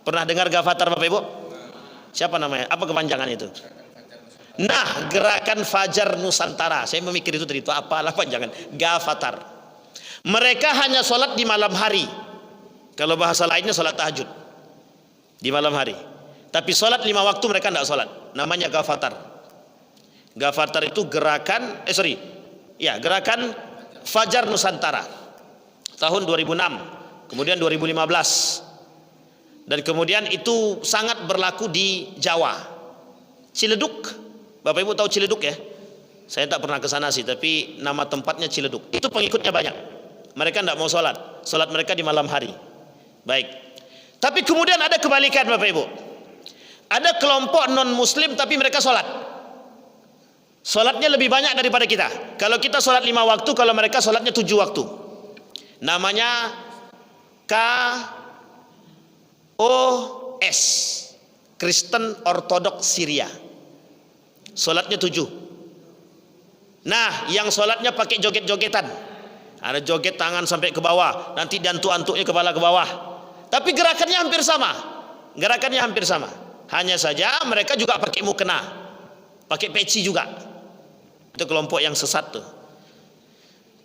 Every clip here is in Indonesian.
Pernah dengar Gavatar Bapak Ibu? Siapa namanya? Apa kepanjangan itu? Nah, Gerakan Fajar Nusantara. Saya memikir itu tadi, itu apalah panjangan Gavatar. Mereka hanya sholat di malam hari. Kalau bahasa lainnya sholat tahajud di malam hari. Tapi sholat 5 waktu mereka tidak sholat. Namanya Gavatar. Gavatar itu gerakan Gerakan Fajar Nusantara tahun 2006, kemudian 2015, dan kemudian itu sangat berlaku di Jawa. Ciledug, Bapak Ibu tahu Ciledug ya? Saya tak pernah ke sana sih, tapi nama tempatnya Ciledug. Itu pengikutnya banyak. Mereka tidak mau sholat. Sholat mereka di malam hari. Baik. Tapi kemudian ada kebalikan Bapak Ibu. Ada kelompok non muslim tapi mereka sholat. Sholatnya lebih banyak daripada kita. Kalau kita sholat 5 waktu, kalau mereka sholatnya 7 waktu. Namanya KOS, Kristen Ortodok Syria. Sholatnya 7. Nah, yang sholatnya pakai joget-jogetan. Ada joget tangan sampai ke bawah, nanti diantuk-antuknya kepala ke bawah. Tapi gerakannya hampir sama. Gerakannya hampir sama. Hanya saja mereka juga pakai mukena, pakai peci juga. Itu kelompok yang sesat tuh.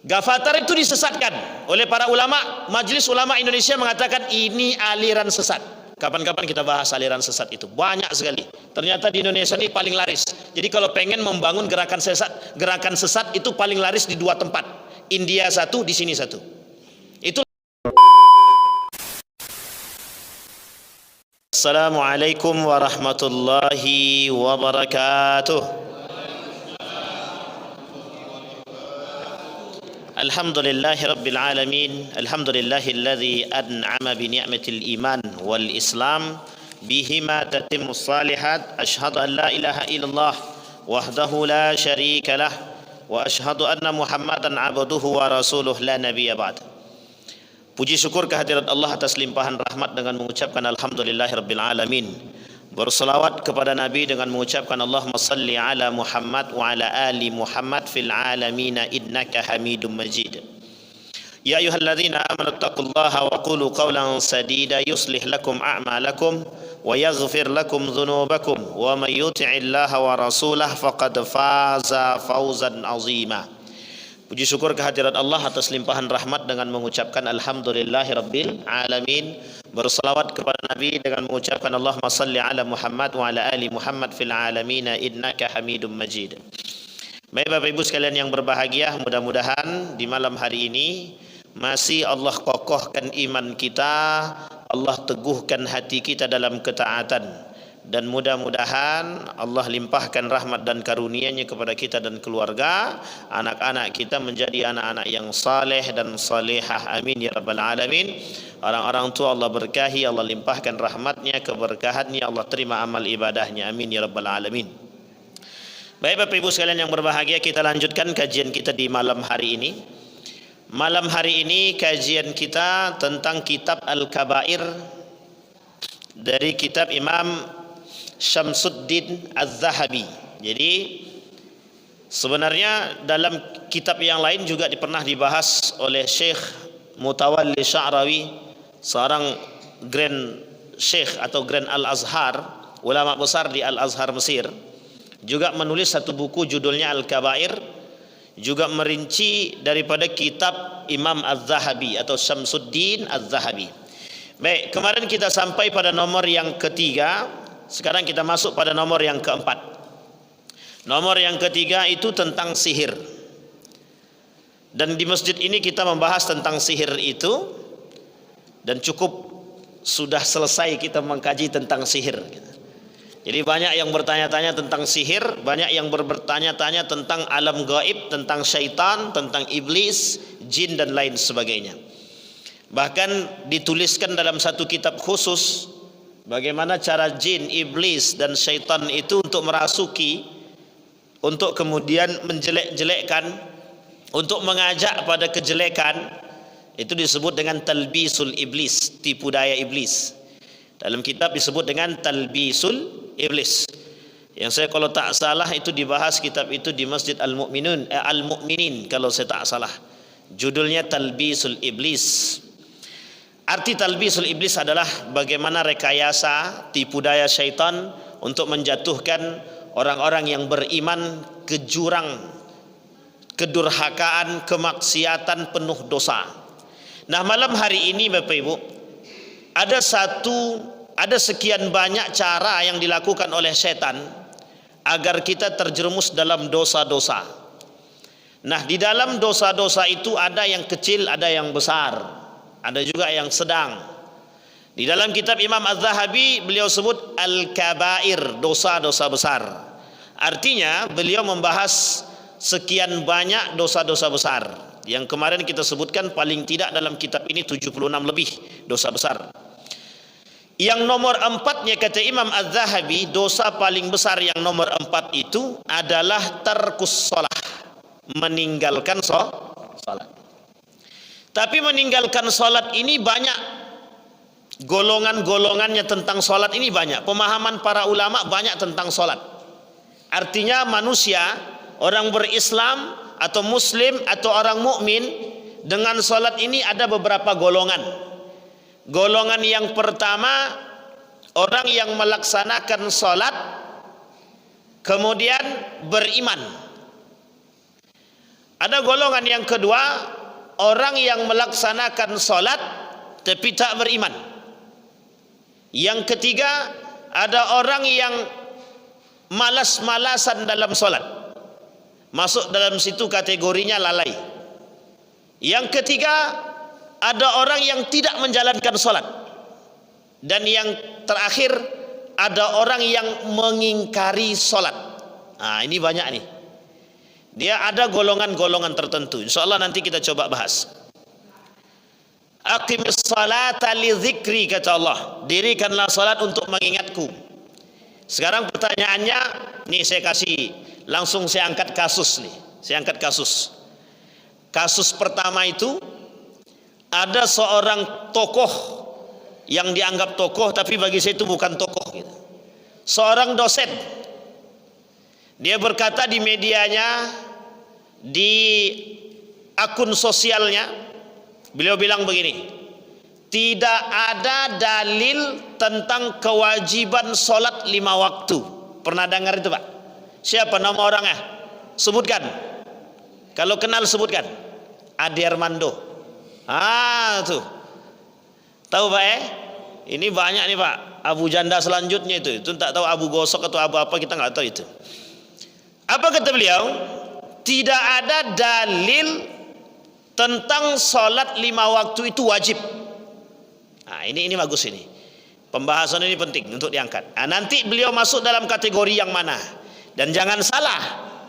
Gavatar itu disesatkan oleh para ulama. Majelis Ulama Indonesia mengatakan ini aliran sesat. Kapan-kapan kita bahas aliran sesat itu. Banyak sekali. Ternyata di Indonesia ini paling laris. Jadi kalau pengen membangun gerakan sesat itu paling laris di 2 tempat. India 1, di sini 1. Itu. Assalamualaikum warahmatullahi wabarakatuh. Alhamdulillahi Rabbil Alamin. Alhamdulillahilladzi an'ama bi ni'matil iman wal islam bihima tatimmu salihat. Ashhadu an la ilaha illallah wahdahu la syarika lah wa ashhadu anna Muhammadan abduhu wa rasuluh la nabiyya ba'd. Puji syukur kehadirat Allah atas limpahan rahmat dengan mengucapkan alhamdulillahi Rabbil Alamin. Berselawat kepada Nabi dengan mengucapkan Allahumma salli ala Muhammad wa ala ali Muhammad fil alamina innaka hamidum majid. Ya ayyuhalladzina amanu taqullaha wa qulu qawlan sadida yuslih lakum a'malakum wa yaghfir lakum dhunubakum wa may yuti'illaha wa rasulahu faqad faza fawzan 'azima. Puji syukur kehadirat Allah atas limpahan rahmat dengan mengucapkan alhamdulillahi Rabbil Alamin. Berselawat kepada Nabi dengan mengucapkan Allahumma salli ala Muhammad wa ala ali Muhammad fil alamina innaka hamidum majid. Baik Bapak Ibu sekalian yang berbahagia, mudah-mudahan di malam hari ini masih Allah kokohkan iman kita, Allah teguhkan hati kita dalam ketaatan, dan mudah-mudahan Allah limpahkan rahmat dan karunia-Nya kepada kita dan keluarga, anak-anak kita menjadi anak-anak yang saleh dan salehah, amin ya rabbal alamin. Orang-orang tua Allah berkahi, Allah limpahkan rahmatnya, keberkahannya, Allah terima amal ibadahnya, amin ya rabbal alamin. Baik Bapak Ibu sekalian yang berbahagia, kita lanjutkan kajian kita di malam hari ini. Malam hari ini kajian kita tentang kitab Al-Kabair dari kitab Imam Syamsuddin Az-Zahabi. Jadi sebenarnya dalam kitab yang lain juga pernah dibahas oleh Syekh Mutawalli Sya'rawi, seorang Grand Syekh atau Grand Al-Azhar, ulama besar di Al-Azhar Mesir, juga menulis satu buku judulnya Al-Kabair, juga merinci daripada kitab Imam Az-Zahabi atau Syamsuddin Az-Zahabi. Baik, kemarin kita sampai pada nomor yang ketiga. Sekarang kita masuk pada nomor yang keempat. Nomor yang ketiga itu tentang sihir. Dan di masjid ini kita membahas tentang sihir itu, dan cukup sudah selesai kita mengkaji tentang sihir. Jadi banyak yang bertanya-tanya tentang sihir, banyak yang bertanya-tanya tentang alam gaib, tentang syaitan, tentang iblis, jin dan lain sebagainya. Bahkan dituliskan dalam satu kitab khusus bagaimana cara jin, iblis dan syaitan itu untuk merasuki, untuk kemudian menjelek-jelekkan, untuk mengajak pada kejelekan. Itu disebut dengan talbisul iblis, tipu daya iblis. Dalam kitab disebut dengan talbisul iblis. Yang saya kalau tak salah itu dibahas kitab itu di Masjid Al-Mu'minin kalau saya tak salah. Judulnya Talbisul Iblis. Arti talbisul iblis adalah bagaimana rekayasa, tipu daya syaitan untuk menjatuhkan orang-orang yang beriman ke jurang kedurhakaan, kemaksiatan penuh dosa. Nah, malam hari ini Bapak Ibu, ada sekian banyak cara yang dilakukan oleh setan agar kita terjerumus dalam dosa-dosa. Nah, di dalam dosa-dosa itu ada yang kecil, ada yang besar, ada juga yang sedang. Di dalam kitab Imam Az-Zahabi beliau sebut al-kabair, dosa-dosa besar. Artinya beliau membahas sekian banyak dosa-dosa besar. Yang kemarin kita sebutkan paling tidak dalam kitab ini 76 lebih dosa besar. Yang nomor 4-nya kata Imam Az-Zahabi, dosa paling besar yang nomor 4 itu adalah tarkus shalah, meninggalkan salat. Tapi meninggalkan salat ini banyak golongan-golongannya tentang salat ini banyak. Pemahaman para ulama banyak tentang salat. Artinya manusia, orang berislam atau muslim atau orang mukmin dengan salat ini ada beberapa golongan. Golongan yang pertama, orang yang melaksanakan salat kemudian beriman. Ada golongan yang kedua, orang yang melaksanakan salat tapi tak beriman. Yang ketiga, ada orang yang malas-malasan dalam salat, masuk dalam situ kategorinya lalai. Yang ketiga, ada orang yang tidak menjalankan salat. Dan yang terakhir, ada orang yang mengingkari salat. Nah, ini banyak nih. Dia ada golongan-golongan tertentu. Insyaallah nanti kita coba bahas. Aqimis salata li dzikri, kata Allah, dirikanlah salat untuk mengingatku. Sekarang pertanyaannya, nih saya kasih langsung, saya angkat kasus nih. Saya angkat kasus. Kasus pertama itu ada seorang tokoh yang dianggap tokoh tapi bagi saya itu bukan tokoh gitu. Seorang dosen. Dia berkata di medianya, di akun sosialnya, beliau bilang begini, tidak ada dalil tentang kewajiban sholat 5 waktu. Pernah dengar itu Pak? Siapa nama orangnya? Sebutkan. Kalau kenal sebutkan. Ade Armando. Tuh. Tahu Pak Ini banyak nih Pak. Abu Janda selanjutnya itu tak tahu Abu Gosok atau Abu apa, kita nggak tahu itu. Apa kata beliau? Tidak ada dalil tentang sholat 5 waktu itu wajib. Nah, ini bagus ini. Pembahasan ini penting untuk diangkat. Nah, nanti beliau masuk dalam kategori yang mana? Dan jangan salah,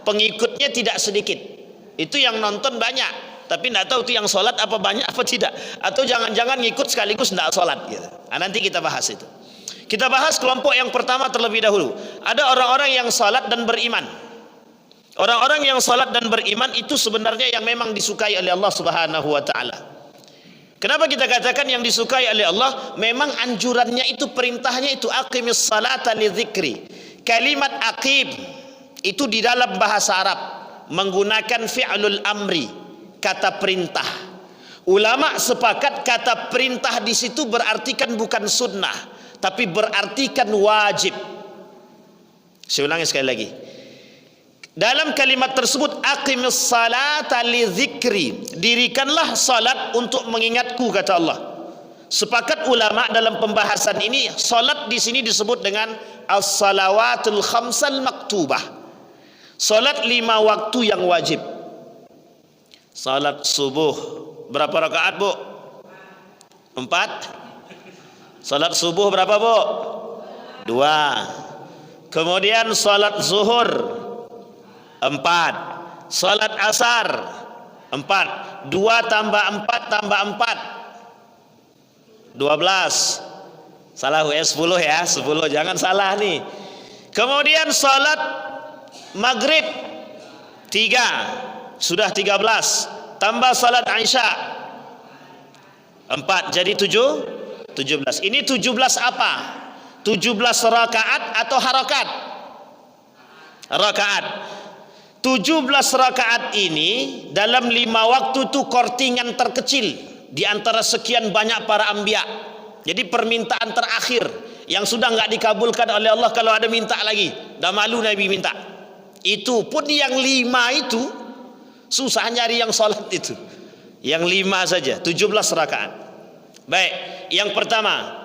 pengikutnya tidak sedikit. Itu yang nonton banyak, tapi tidak tahu itu yang sholat apa banyak apa tidak. Atau jangan-jangan ngikut sekaligus tidak sholat gitu. Nah, nanti kita bahas itu. Kita bahas kelompok yang pertama terlebih dahulu. Ada orang-orang yang sholat dan beriman. Orang-orang yang sholat dan beriman itu sebenarnya yang memang disukai oleh Allah Subhanahu wa ta'ala. Kenapa kita katakan yang disukai oleh Allah? Memang anjurannya itu, perintahnya itu aqimis salata li dzikri. Kalimat aqim itu di dalam bahasa Arab menggunakan fi'lul amri, kata perintah. Ulama sepakat kata perintah di situ berartikan bukan sunnah, tapi berartikan wajib. Saya ulangi sekali lagi. Dalam kalimat tersebut, aqimis salata li dzikri, dirikanlah salat untuk mengingatku, kata Allah. Sepakat ulama dalam pembahasan ini, salat di sini disebut dengan as-salawatul khamsal maktubah. Salat 5 waktu yang wajib. Salat subuh berapa rakaat, Bu? 4. Salat subuh berapa, Bu? 2. Kemudian salat zuhur 4. Salat asar 4. 2 tambah 4 tambah 4 12. Salah 10 ya, 10, jangan salah nih. Kemudian salat maghrib 3, sudah 13. Tambah salat Isya 4, jadi 17. Ini 17 apa? 17 rakaat atau harakat? Rakaat. 17 rakaat ini dalam 5 waktu itu kortingan terkecil di antara sekian banyak para anbiya. Jadi permintaan terakhir yang sudah nggak dikabulkan oleh Allah, kalau ada minta lagi, dah malu Nabi minta. Itu pun yang 5 itu susah nyari yang sholat itu. Yang 5 saja, 17 rakaat. Baik, yang pertama,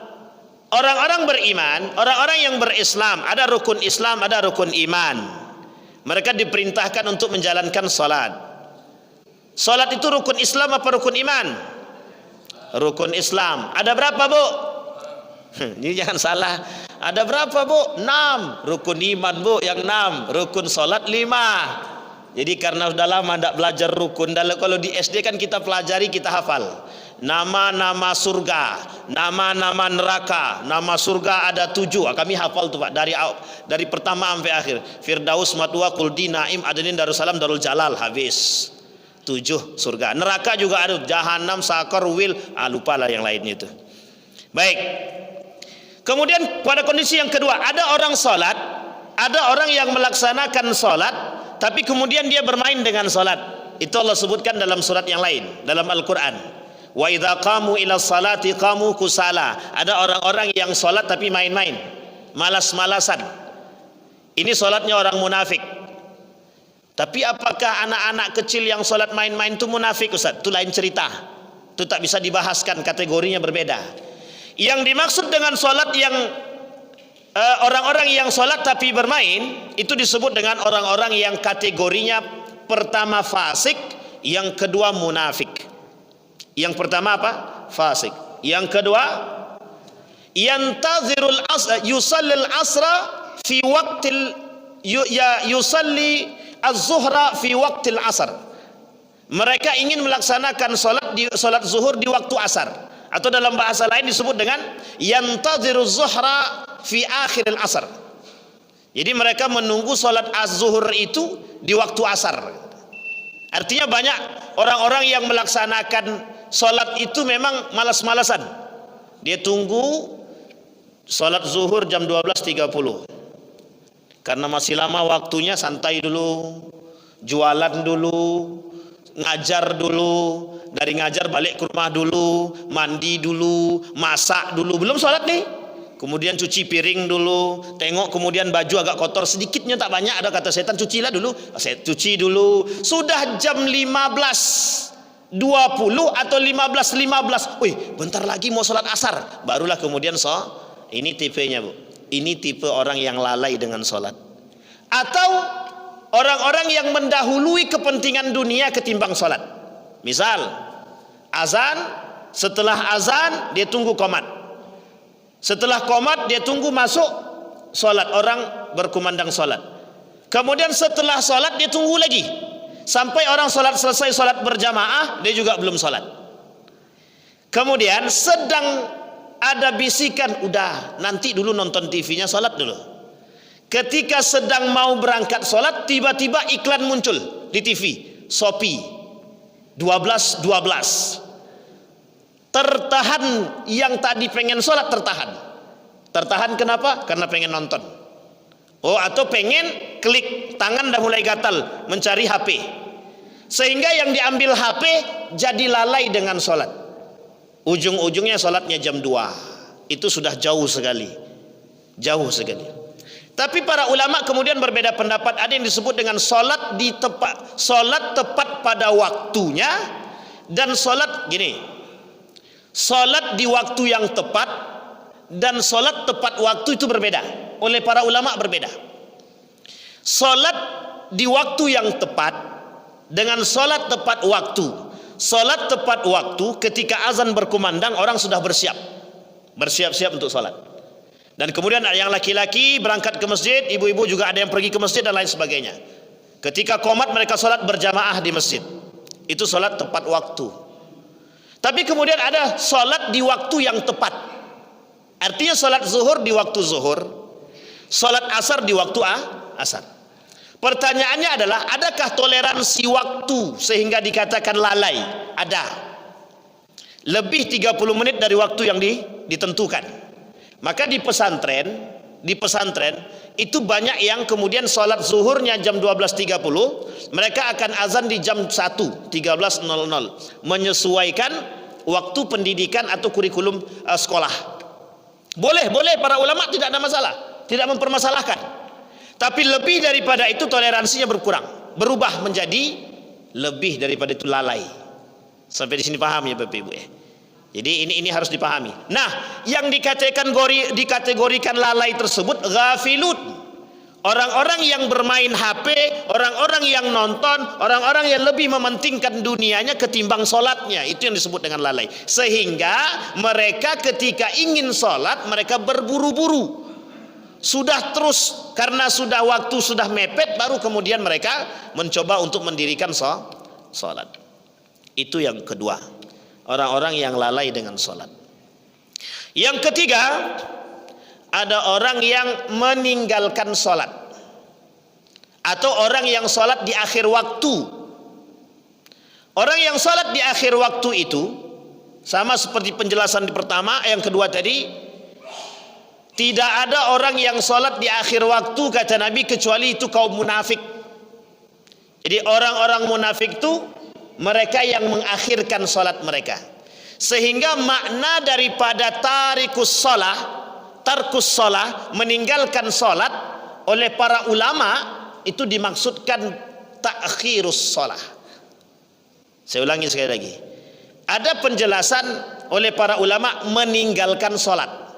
orang-orang beriman, orang-orang yang berislam, ada rukun Islam, ada rukun iman. Mereka diperintahkan untuk menjalankan salat. Salat itu rukun Islam apa rukun iman? Rukun Islam. Ada berapa, Bu? Ini jangan salah. Ada berapa, Bu? 6. Rukun iman, Bu, yang 6. Rukun salat 5. Jadi karena sudah lama tidak belajar rukun, kalau di SD kan kita pelajari, kita hafal nama-nama surga, nama-nama neraka. Nama surga ada 7, kami hafal tuh Pak, dari pertama sampai akhir. Firdaus, Matwa, Khuldi, Naim, Adnin, Darussalam, Darul Jalal, habis 7 surga. Neraka juga ada, Jahanam, Sakor, Wil, lupa lah yang lainnya itu. Baik, kemudian pada kondisi yang kedua, ada orang sholat, ada orang yang melaksanakan sholat tapi kemudian dia bermain dengan salat. Itu Allah sebutkan dalam surat yang lain dalam Al-Quran. Wa idza qamu ila salati qamu kusala. Ada orang-orang yang salat tapi main-main, malas-malasan. Ini salatnya orang munafik. Tapi apakah anak-anak kecil yang salat main-main itu munafik, Ustaz? Itu lain cerita. Itu tak bisa dibahaskan, kategorinya berbeda. Yang dimaksud dengan salat yang orang-orang yang sholat tapi bermain, itu disebut dengan orang-orang yang kategorinya pertama fasik, yang kedua munafik. Yang pertama apa? Fasik. Yang kedua, yantazirul asr, yusallil asra fi waqtil yusalli az-zuhra fi waqtil asr. Mereka ingin melaksanakan sholat zuhur di waktu asar, atau dalam bahasa lain disebut dengan yantaziruz zuhra fi akhiril asar. Jadi mereka menunggu sholat az-zuhur itu di waktu asar. Artinya banyak orang-orang yang melaksanakan sholat itu memang malas-malasan. Dia tunggu sholat zuhur jam 12.30 karena masih lama waktunya, santai dulu, jualan dulu, ngajar dulu, dari ngajar balik ke rumah dulu, mandi dulu, masak dulu, belum sholat nih. Kemudian cuci piring dulu, tengok kemudian baju agak kotor sedikitnya, tak banyak, ada kata setan, cucilah dulu. Saya cuci dulu. Sudah jam 15.20 atau 15.15. Wih, bentar lagi mau sholat asar. Barulah kemudian ini tipenya, Bu. Ini tipe orang yang lalai dengan sholat. Atau orang-orang yang mendahului kepentingan dunia ketimbang sholat. Misal azan, setelah azan dia tunggu qomat. Setelah qomat dia tunggu masuk sholat, orang berkumandang sholat. Kemudian setelah sholat dia tunggu lagi sampai orang sholat selesai, sholat berjamaah, dia juga belum sholat. Kemudian sedang ada bisikan, udah nanti dulu nonton TV-nya, sholat dulu. Ketika sedang mau berangkat sholat, tiba-tiba iklan muncul di TV, Shopee 12.12. Tertahan, yang tadi pengen sholat tertahan kenapa? Karena pengen nonton. Atau pengen klik, tangan dah mulai gatal mencari HP, sehingga yang diambil HP jadi lalai dengan sholat. Ujung-ujungnya sholatnya jam 2. Itu sudah jauh sekali. Tapi para ulama kemudian berbeda pendapat. Ada yang disebut dengan sholat tepat pada waktunya, dan sholat gini, sholat di waktu yang tepat dan sholat tepat waktu itu berbeda. Oleh para ulama berbeda. Sholat di waktu yang tepat dengan sholat tepat waktu. Sholat tepat waktu ketika azan berkumandang, orang sudah bersiap-siap untuk sholat. Dan kemudian yang laki-laki berangkat ke masjid, ibu-ibu juga ada yang pergi ke masjid dan lain sebagainya. Ketika qomat mereka sholat berjamaah di masjid. Itu sholat tepat waktu. Tapi kemudian ada sholat di waktu yang tepat. Artinya sholat zuhur di waktu zuhur, sholat asar di waktu asar. Pertanyaannya adalah, adakah toleransi waktu sehingga dikatakan lalai? Ada. Lebih 30 menit dari waktu yang ditentukan. Maka di pesantren itu banyak yang kemudian sholat zuhurnya jam 12.30, mereka akan azan di jam 1.13.00, menyesuaikan waktu pendidikan atau kurikulum sekolah. Boleh para ulama tidak ada masalah, tidak mempermasalahkan. Tapi lebih daripada itu toleransinya berkurang, berubah menjadi lebih daripada itu lalai. Sampai di sini paham ya Bapak Ibu ya. Jadi ini harus dipahami. Nah, yang dikategorikan lalai tersebut ghafilun. Orang-orang yang bermain HP, orang-orang yang nonton, orang-orang yang lebih mementingkan dunianya ketimbang sholatnya, itu yang disebut dengan lalai. Sehingga mereka ketika ingin sholat, mereka berburu-buru. Sudah terus, karena sudah waktu sudah mepet, baru kemudian mereka mencoba untuk mendirikan sholat. Itu yang kedua, orang-orang yang lalai dengan sholat. Yang ketiga, ada orang yang meninggalkan sholat, atau orang yang sholat di akhir waktu. Orang yang sholat di akhir waktu itu sama seperti penjelasan di pertama, yang kedua tadi, tidak ada orang yang sholat di akhir waktu kata Nabi kecuali itu kaum munafik. Jadi orang-orang munafik itu mereka yang mengakhirkan sholat mereka. Sehingga makna daripada tarkus sholah, meninggalkan sholat, oleh para ulama itu dimaksudkan ta'khirus sholah. Saya ulangi sekali lagi. Ada penjelasan oleh para ulama meninggalkan sholat.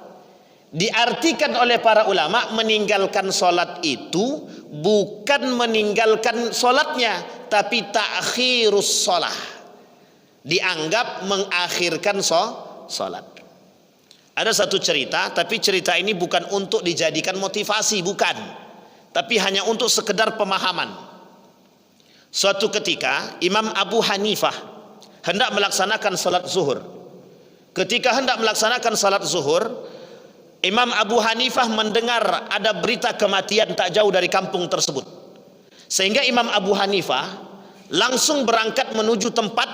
Diartikan oleh para ulama meninggalkan sholat itu bukan meninggalkan sholatnya, tapi ta'khirus sholah, dianggap mengakhirkan sholat. Ada satu cerita, tapi cerita ini bukan untuk dijadikan motivasi, bukan, tapi hanya untuk sekedar pemahaman. Suatu ketika Imam Abu Hanifah hendak melaksanakan salat zuhur. Ketika hendak melaksanakan salat zuhur, Imam Abu Hanifah mendengar ada berita kematian tak jauh dari kampung tersebut. Sehingga Imam Abu Hanifah langsung berangkat menuju tempat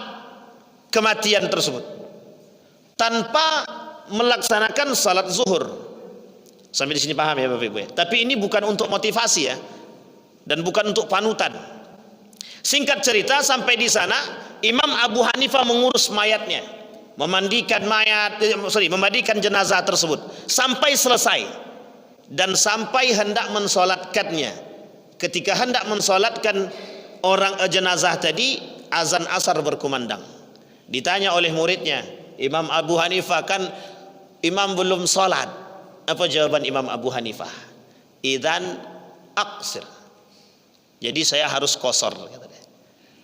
kematian tersebut tanpa melaksanakan salat zuhur. Sampai di sini paham ya Bapak Ibu ya? Tapi ini bukan untuk motivasi ya, dan bukan untuk panutan. Singkat cerita, sampai di sana Imam Abu Hanifah mengurus mayatnya, memandikan jenazah tersebut sampai selesai, dan sampai hendak mensolatkannya. Ketika hendak mensolatkan orang jenazah tadi, azan asar berkumandang. Ditanya oleh muridnya, Imam Abu Hanifah, kan imam belum solat. Apa jawaban Imam Abu Hanifah? Idzan aqsir. Jadi saya harus qasar.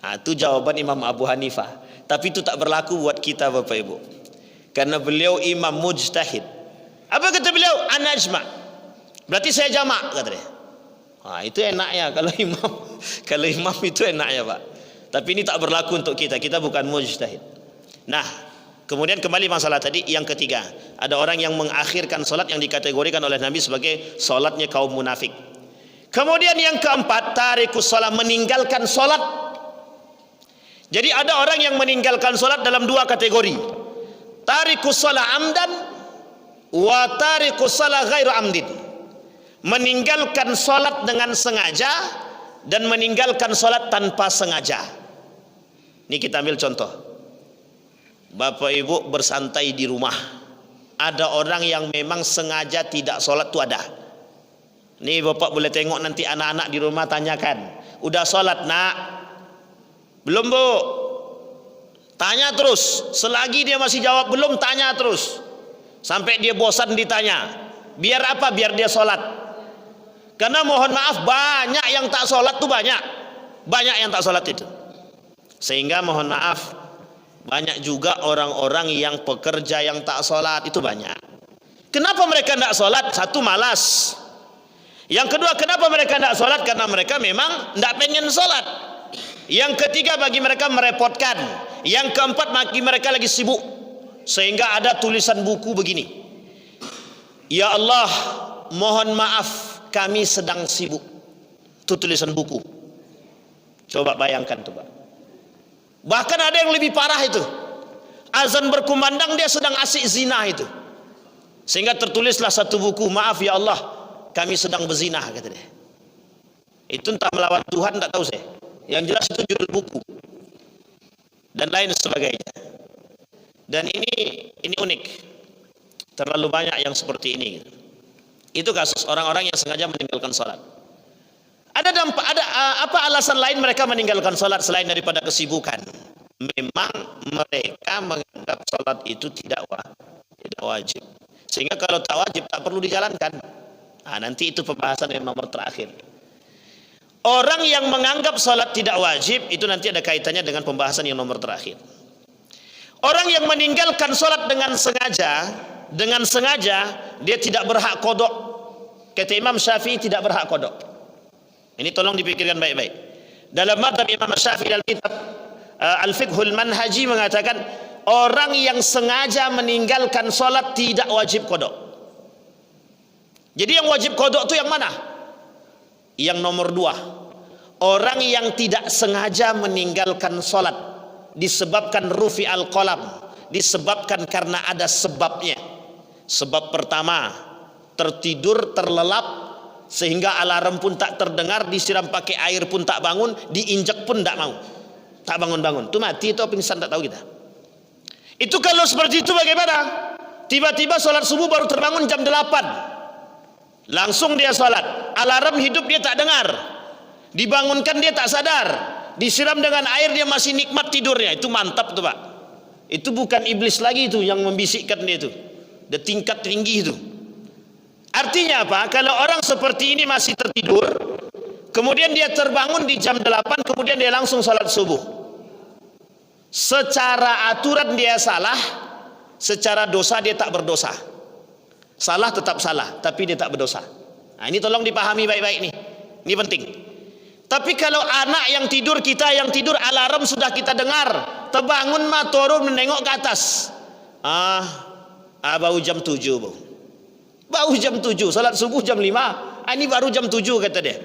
Nah, itu jawaban Imam Abu Hanifah. Tapi itu tak berlaku buat kita Bapak Ibu, karena beliau imam mujtahid. Apa kata beliau? Ana ajma', berarti saya jamak, kata dia. Nah, itu enaknya kalau imam itu enaknya Pak. Tapi ini tak berlaku untuk kita bukan mujtahid. Nah, kemudian kembali masalah tadi, yang ketiga, ada orang yang mengakhirkan solat yang dikategorikan oleh Nabi sebagai solatnya kaum munafik. Kemudian yang keempat, tarikus solat, meninggalkan solat. Jadi ada orang yang meninggalkan solat dalam dua kategori, tarikus solat amdan wa tarikus solat ghairu amdin. Meninggalkan solat dengan sengaja dan meninggalkan solat tanpa sengaja. Ini kita ambil contoh. Bapak Ibu bersantai di rumah, ada orang yang memang sengaja tidak sholat, tuh ada. Nih Bapak boleh tengok nanti anak-anak di rumah, tanyakan, udah sholat nak? Belum Bu? Tanya terus, selagi dia masih jawab belum, tanya terus sampai dia bosan ditanya. Biar apa? Biar dia sholat. Karena mohon maaf, banyak yang tak sholat tuh, banyak yang tak sholat itu. Sehingga mohon maaf, banyak juga orang-orang yang pekerja yang tak sholat itu banyak. Kenapa mereka tidak sholat? Satu, malas. Yang kedua, kenapa mereka tidak sholat? Karena mereka memang tidak pengen sholat. Yang ketiga, bagi mereka merepotkan. Yang keempat, bagi mereka lagi sibuk. Sehingga ada tulisan buku begini, ya Allah, mohon maaf, kami sedang sibuk. Itu tulisan buku. Coba bayangkan tuh Pak. Bahkan ada yang lebih parah itu, azan berkumandang dia sedang asik zina itu. Sehingga tertulislah satu buku, maaf ya Allah, kami sedang berzina, kata dia. Itu entah melawan Tuhan, tak tahu saya. Yang jelas itu judul buku dan lain sebagainya. Dan ini unik. Terlalu banyak yang seperti ini. Itu kasus orang-orang yang sengaja meninggalkan sholat. Ada dampak, apa alasan lain mereka meninggalkan sholat selain daripada kesibukan? Memang mereka menganggap sholat itu tidak wajib. Sehingga kalau tak wajib tak perlu dijalankan. Nah, nanti itu pembahasan yang nomor terakhir. Orang yang menganggap sholat tidak wajib itu nanti ada kaitannya dengan pembahasan yang nomor terakhir. Orang yang meninggalkan sholat dengan sengaja dia tidak berhak qadha. Kata Imam Syafi'i tidak berhak qadha. Ini tolong dipikirkan baik-baik. Dalam mazhab Imam Syafi'i dalam kitab Al-Fiqhul Manhaji mengatakan orang yang sengaja meninggalkan sholat tidak wajib qadha. Jadi yang wajib qadha itu yang mana? Yang nomor 2. Orang yang tidak sengaja meninggalkan sholat disebabkan rufi al-qalam, disebabkan karena ada sebabnya. Sebab pertama, tertidur terlelap sehingga alarm pun tak terdengar, disiram pakai air pun tak bangun, diinjak pun tak mau, tak bangun-bangun. Itu mati atau pingsan tak tahu kita. Itu kalau seperti itu bagaimana? Tiba-tiba sholat subuh baru terbangun jam 8, langsung dia sholat, alarm hidup dia tak dengar, dibangunkan dia tak sadar, disiram dengan air dia masih nikmat tidurnya. Itu mantap tuh Pak. Itu bukan iblis lagi itu yang membisikkan dia itu, dia tingkat tinggi itu. Artinya apa? Kalau orang seperti ini masih tertidur, kemudian dia terbangun di jam 8, kemudian dia langsung sholat subuh. Secara aturan dia salah, secara dosa dia tak berdosa. Salah tetap salah, tapi dia tak berdosa. Nah, ini tolong dipahami baik-baik nih. Ini penting. Tapi kalau anak yang tidur, kita yang tidur, alarm sudah kita dengar, terbangun mah turun menengok ke atas. Baru jam 7 bau. Baru jam 7, salat subuh jam 5. Ini baru jam 7 kata dia.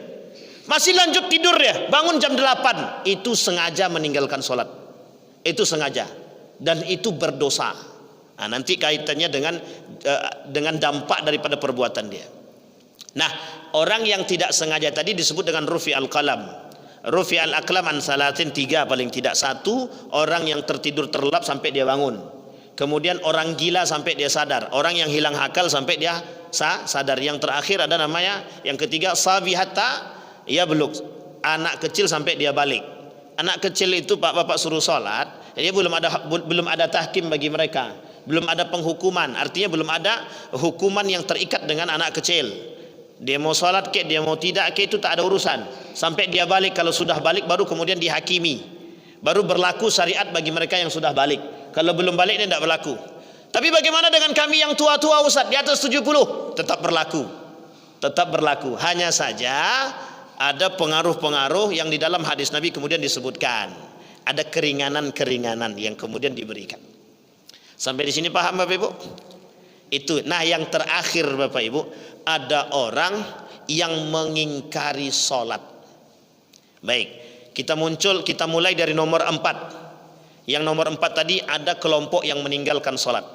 Masih lanjut tidur dia, bangun jam 8. Itu sengaja meninggalkan salat. Itu sengaja. Dan itu berdosa. Nah, nanti kaitannya dengan dampak daripada perbuatan dia. Nah, orang yang tidak sengaja tadi disebut dengan rufi al-qalam. Rufi al-aqlam an salatin, 3 paling tidak. 1, orang yang tertidur terlelap sampai dia bangun. Kemudian orang gila sampai dia sadar, orang yang hilang akal sampai dia sadar. Yang terakhir ada namanya, yang ketiga sabi hatta ya beluk, anak kecil sampai dia balik. Anak kecil itu Pak Bapak suruh sholat, dia belum ada tahkim bagi mereka, belum ada penghukuman. Artinya belum ada hukuman yang terikat dengan anak kecil. Dia mau sholat ke, dia mau tidak ke, itu tak ada urusan. Sampai dia balik, kalau sudah balik baru kemudian dihakimi, baru berlaku syariat bagi mereka yang sudah balik. Kalau belum balik dia tidak berlaku. Tapi bagaimana dengan kami yang tua-tua Ustaz, di atas 70? Tetap berlaku. Tetap berlaku. Hanya saja ada pengaruh-pengaruh yang di dalam hadis Nabi kemudian disebutkan. Ada keringanan-keringanan yang kemudian diberikan. Sampai di sini paham Bapak Ibu? Itu. Nah, yang terakhir Bapak Ibu, ada orang yang mengingkari sholat. Baik, kita mulai dari nomor 4. Yang nomor 4 tadi ada kelompok yang meninggalkan sholat.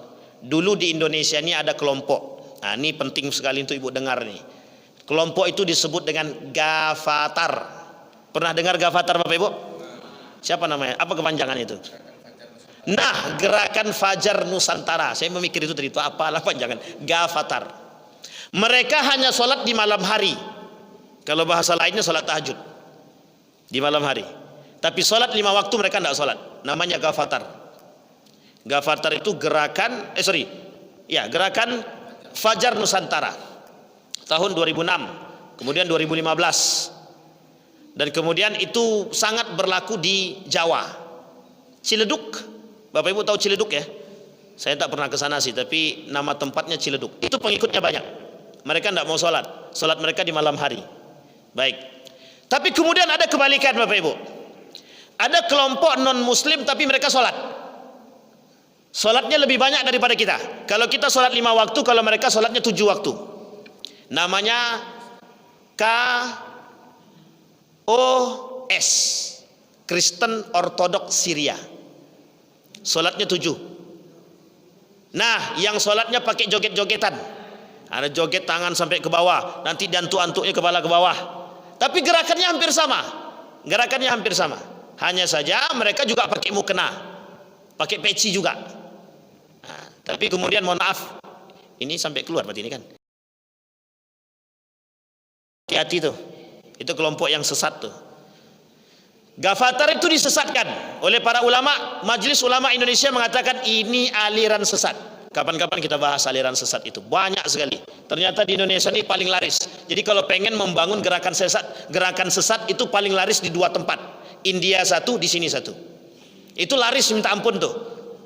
Dulu di Indonesia ini ada kelompok. Nah, ini penting sekali untuk Ibu dengar nih. Kelompok itu disebut dengan Ghafatar. Pernah dengar Ghafatar Bapak Ibu? Siapa namanya? Apa kepanjangan itu? Nah, Gerakan Fajar Nusantara. Saya memikir itu tadi, itu apalah panjangan. Ghafatar. Mereka hanya sholat di malam hari. Kalau bahasa lainnya sholat tahajud di malam hari. Tapi sholat 5 waktu mereka tidak sholat. Namanya Ghafatar. Ghafatar itu gerakan Fajar Nusantara tahun 2006, kemudian 2015, dan kemudian itu sangat berlaku di Jawa. Ciledug, Bapak Ibu tahu Ciledug ya? Saya tak pernah ke sana sih, tapi nama tempatnya Ciledug. Itu pengikutnya banyak. Mereka tidak mau sholat mereka di malam hari. Baik. Tapi kemudian ada kebalikan Bapak Ibu. Ada kelompok non muslim tapi mereka sholat. Sholatnya lebih banyak daripada kita. Kalau kita sholat 5 waktu, kalau mereka sholatnya 7 waktu. Namanya KOS, Kristen Ortodok Syria. Sholatnya 7. Nah, yang sholatnya pakai joget-jogetan. Ada joget tangan sampai ke bawah, nanti diantuk-antuknya kepala ke bawah. Tapi gerakannya hampir sama. Gerakannya hampir sama. Hanya saja mereka juga pakai mukena, pakai peci juga. Tapi kemudian mohon maaf, ini sampai keluar berarti ini kan. Hati-hati tuh. Itu kelompok yang sesat tuh. Ghafatar itu disesatkan oleh para ulama. Majelis Ulama Indonesia mengatakan ini aliran sesat. Kapan-kapan kita bahas aliran sesat itu. Banyak sekali. Ternyata di Indonesia ini paling laris. Jadi kalau pengen membangun gerakan sesat itu paling laris di dua tempat. India satu, di sini satu. Itu laris minta ampun tuh.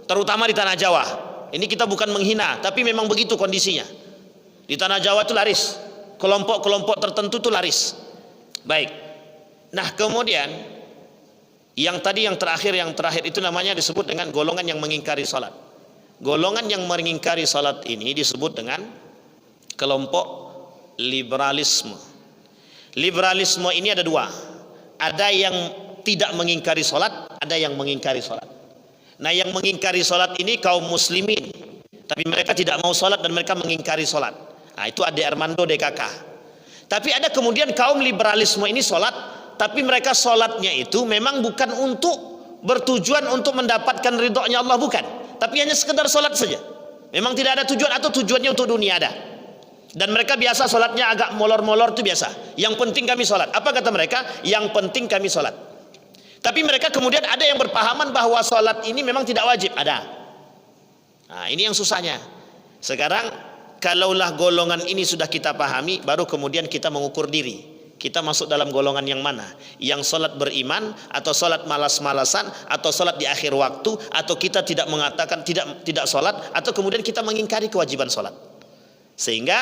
Terutama di Tanah Jawa. Ini kita bukan menghina, tapi memang begitu kondisinya. Di Tanah Jawa itu laris. Kelompok-kelompok tertentu itu laris. Baik. Nah, kemudian yang terakhir itu namanya disebut dengan golongan yang mengingkari salat. Golongan yang mengingkari salat ini disebut dengan kelompok liberalisme. Liberalisme ini ada dua. Ada yang tidak mengingkari salat, ada yang mengingkari salat. Nah, yang mengingkari salat ini kaum muslimin, tapi mereka tidak mau salat dan mereka mengingkari salat. Nah, itu Ade Armando DKK. Tapi ada kemudian kaum liberalisme ini salat, tapi mereka salatnya itu memang bukan untuk bertujuan untuk mendapatkan ridhonya Allah, bukan, tapi hanya sekedar salat saja. Memang tidak ada tujuan atau tujuannya untuk dunia ada. Dan mereka biasa salatnya agak molor-molor itu biasa. Yang penting kami salat. Apa kata mereka? Yang penting kami salat. Tapi mereka kemudian ada yang berpahaman bahwa salat ini memang tidak wajib. Ada. Nah, ini yang susahnya. Sekarang kalaulah golongan ini sudah kita pahami, baru kemudian kita mengukur diri. Kita masuk dalam golongan yang mana? Yang salat beriman, atau salat malas-malasan, atau salat di akhir waktu, atau kita tidak mengatakan tidak salat, atau kemudian kita mengingkari kewajiban salat. Sehingga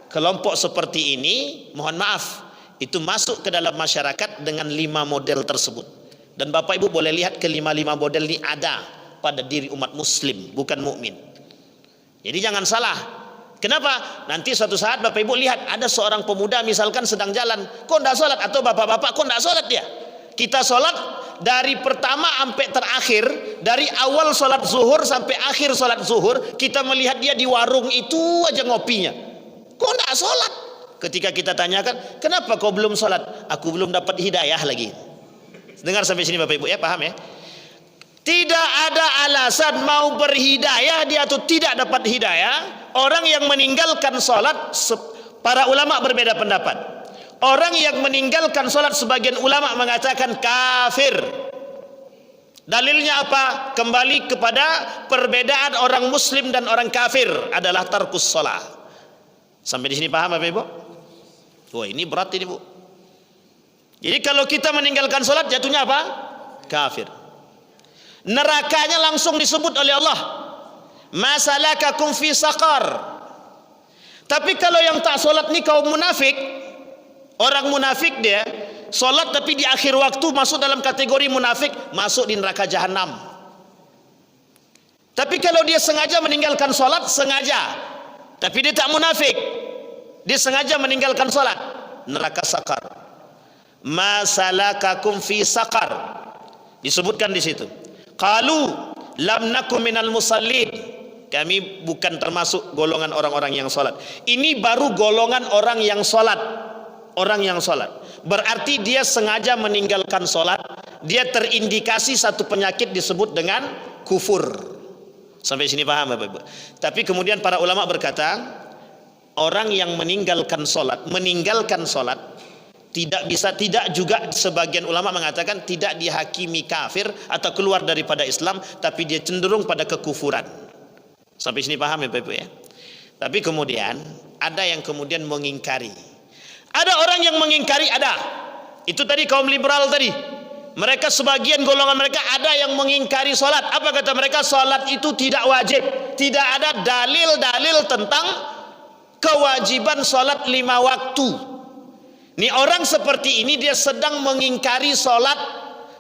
kelompok seperti ini, mohon maaf, itu masuk ke dalam masyarakat dengan 5 model tersebut. Dan Bapak Ibu boleh lihat kelima-lima model ini ada pada diri umat muslim, bukan mukmin. Jadi jangan salah. Kenapa? Nanti suatu saat Bapak Ibu lihat ada seorang pemuda misalkan sedang jalan, kok enggak sholat? Atau bapak-bapak, kok enggak sholat dia? Kita sholat dari pertama sampai terakhir, dari awal sholat zuhur sampai akhir sholat zuhur, kita melihat dia di warung itu aja ngopinya. Kok enggak sholat? Ketika kita tanyakan, kenapa kau belum sholat? Aku belum dapat hidayah lagi. Dengar sampai sini Bapak Ibu ya, paham ya? Tidak ada alasan mau berhidayah dia atau tidak dapat hidayah. Orang yang meninggalkan sholat, para ulama berbeda pendapat. Orang yang meninggalkan sholat, sebagian ulama mengatakan kafir. Dalilnya apa? Kembali kepada perbedaan orang muslim dan orang kafir adalah tarkus sholat. Sampai di sini paham Bapak Ibu? Wah, ini berat ini Bu. Jadi kalau kita meninggalkan sholat, jatuhnya apa? Kafir. Nerakanya langsung disebut oleh Allah, masalakakum fi saqar. Tapi kalau yang tak sholat ni kaum munafik, orang munafik dia sholat tapi di akhir waktu masuk dalam kategori munafik, masuk di neraka jahanam. Tapi kalau dia sengaja meninggalkan sholat, sengaja, tapi dia tak munafik, dia sengaja meninggalkan sholat, neraka saqar. Masalakakum fi saqar, disebutkan di situ. Qalu lam nakum minal musallin, kami bukan termasuk golongan orang-orang yang salat. Ini baru golongan orang yang salat. Orang yang salat berarti dia sengaja meninggalkan salat, dia terindikasi satu penyakit disebut dengan kufur. Sampai sini paham Bapak Ibu? Tapi kemudian para ulama berkata, orang yang meninggalkan salat tidak juga, sebagian ulama mengatakan tidak dihakimi kafir atau keluar daripada Islam, tapi dia cenderung pada kekufuran. Sampai sini paham ya Bapak Ibu ya? Tapi kemudian ada yang kemudian mengingkari. Ada orang yang mengingkari, ada. Itu tadi kaum liberal tadi. Mereka sebagian golongan mereka ada yang mengingkari salat. Apa kata mereka? Salat itu tidak wajib. Tidak ada dalil-dalil tentang kewajiban salat 5 waktu. Ini orang seperti ini dia sedang mengingkari salat,